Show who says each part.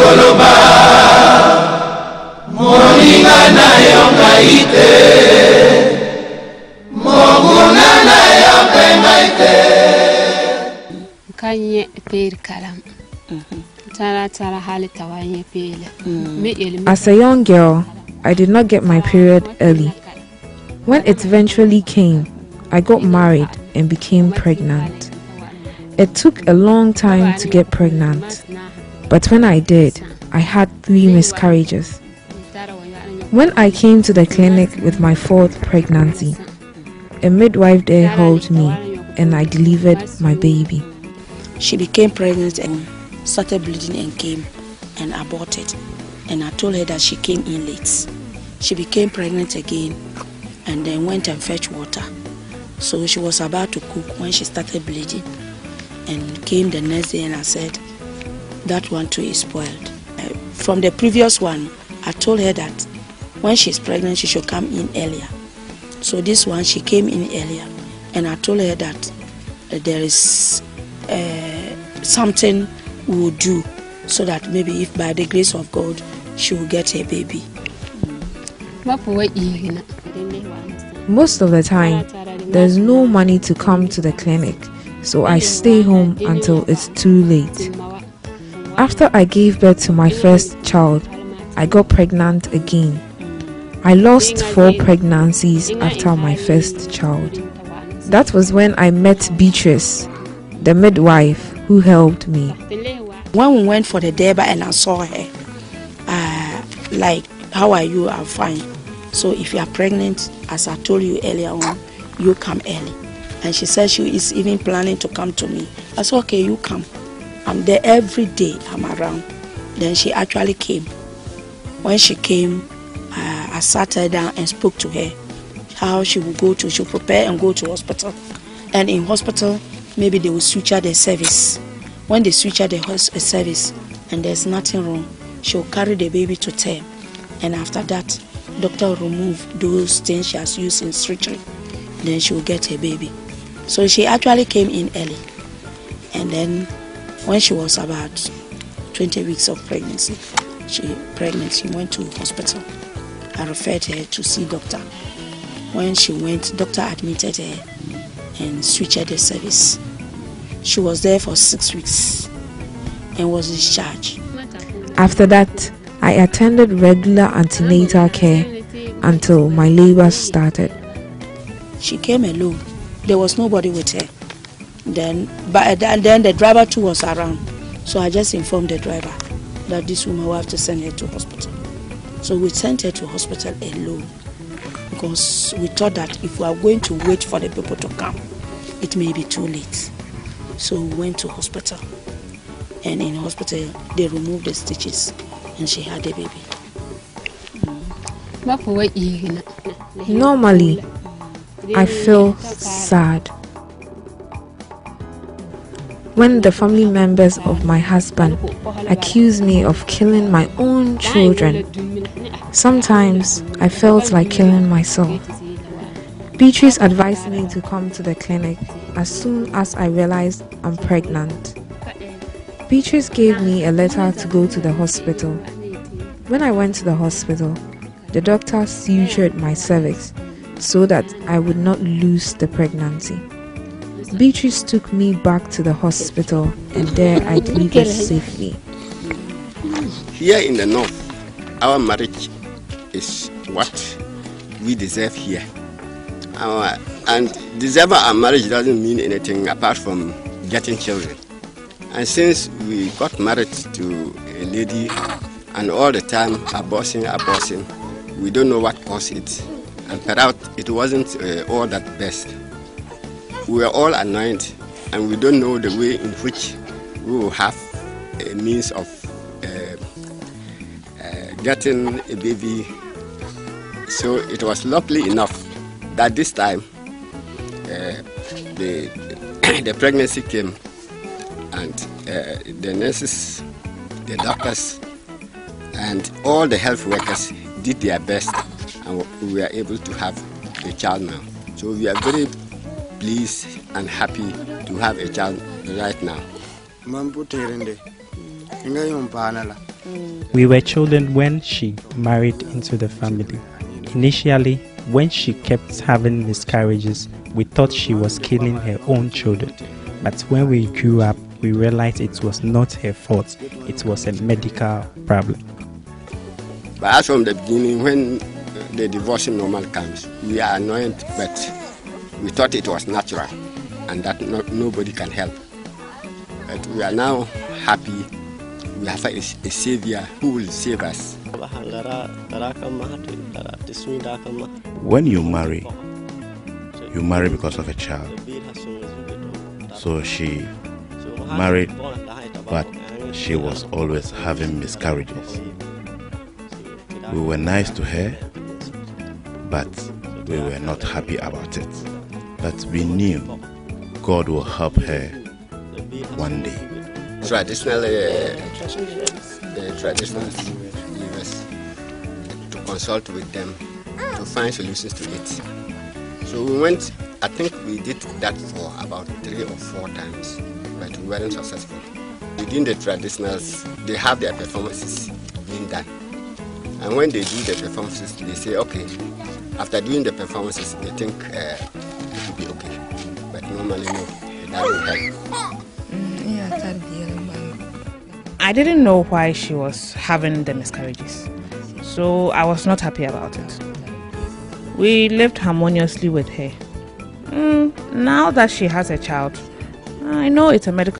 Speaker 1: koloba moninga na yo ngaite moguna na yo ngaite
Speaker 2: kanye per kalam tara hali tawanye pele.
Speaker 3: As a young girl, I did not get my period early. When it eventually came, I got married and became pregnant. It took a long time to get pregnant, but when I did, I had 3 miscarriages. When I came to the clinic with my 4th pregnancy, a midwife there helped me and I delivered my baby.
Speaker 4: She became pregnant and started bleeding and came and aborted. And I told her that she came in late. She became pregnant again and then went and fetched water. So she was about to cook when she started bleeding. And came the next day and I said, that one too is spoiled. From the previous one, I told her that when she's pregnant, she should come in earlier. So this one, she came in earlier. And I told her that there is something we will do so that maybe if by the grace of God, she will get a baby.
Speaker 3: Most of the time, there's no money to come to the clinic, so I stay home until it's too late. After I gave birth to my first child, I got pregnant again. I lost 4 pregnancies after my first child. That was when I met Beatrice, the midwife who helped me.
Speaker 4: When we went for the deba and I saw her, like, how are you? I'm fine. So if you are pregnant, as I told you earlier on, you come early. And she said she is even planning to come to me. I said, okay, you come. I'm there every day, I'm around. Then she actually came. When she came, I sat her down and spoke to her how she will go to, she'll prepare and go to hospital. And in hospital, maybe they will switch her the service. When they switch her the service and there's nothing wrong, she'll carry the baby to term. And after that, doctor will remove those things she has used in surgery. Then she will get her baby. So she actually came in early. And then when she was about 20 weeks of pregnancy, she went to hospital. I referred her to see doctor. When she went, doctor admitted her and switched the service. She was there for 6 weeks and was discharged.
Speaker 3: After that, I attended regular antenatal care until my labor started.
Speaker 4: She came alone. There was nobody with her. Then the driver too was around. So I just informed the driver that this woman will have to send her to hospital. So we sent her to hospital alone because we thought that if we are going to wait for the people to come, it may be too late. So we went to hospital. And in hospital, they removed the stitches and she had a baby.
Speaker 3: Normally, I feel sad when the family members of my husband accuse me of killing my own children. Sometimes I felt like killing myself. Beatrice advised me to come to the clinic as soon as I realized I'm pregnant. Beatrice gave me a letter to go to the hospital. When I went to the hospital, the doctor sutured my cervix so that I would not lose the pregnancy. Beatrice took me back to the hospital and there I delivered safely.
Speaker 5: Here in the north, our marriage is what we deserve here. And deserve our marriage doesn't mean anything apart from getting children. And since we got married to a lady and all the time abortion, we don't know what caused it. And perhaps it wasn't all that best. We are all annoyed and we don't know the way in which we will have a means of getting a baby. So it was luckily enough that this time the pregnancy came and the nurses, the doctors and all the health workers did their best and we were able to have a child now. So we are very pleased and happy to have a child right now.
Speaker 6: We were children when she married into the family. Initially, when she kept having miscarriages, we thought she was killing her own children. But when we grew up, we realized it was not her fault. It was a medical problem.
Speaker 5: But as from the beginning, when the divorce normal comes, we are annoyed, but we thought it was natural and that nobody can help. But we are now happy. We have a savior who will save us.
Speaker 7: When you marry because of a child. So she married, but she was always having miscarriages. We were nice to her, but we were not happy about it. But we knew God will help her one day.
Speaker 5: Traditional believers, to consult with them, to find solutions to it. So we went, I think we did that for about 3 or 4 times, but we weren't successful. Within the traditionals, they have their performances being done. And when they do the performances, they say, okay, after doing the performances, they think it will be okay. But normally, no, it doesn't help.
Speaker 8: I didn't know why she was having the miscarriages, so I was not happy about it. We lived harmoniously with her. Now that she has a child, I know it's a medical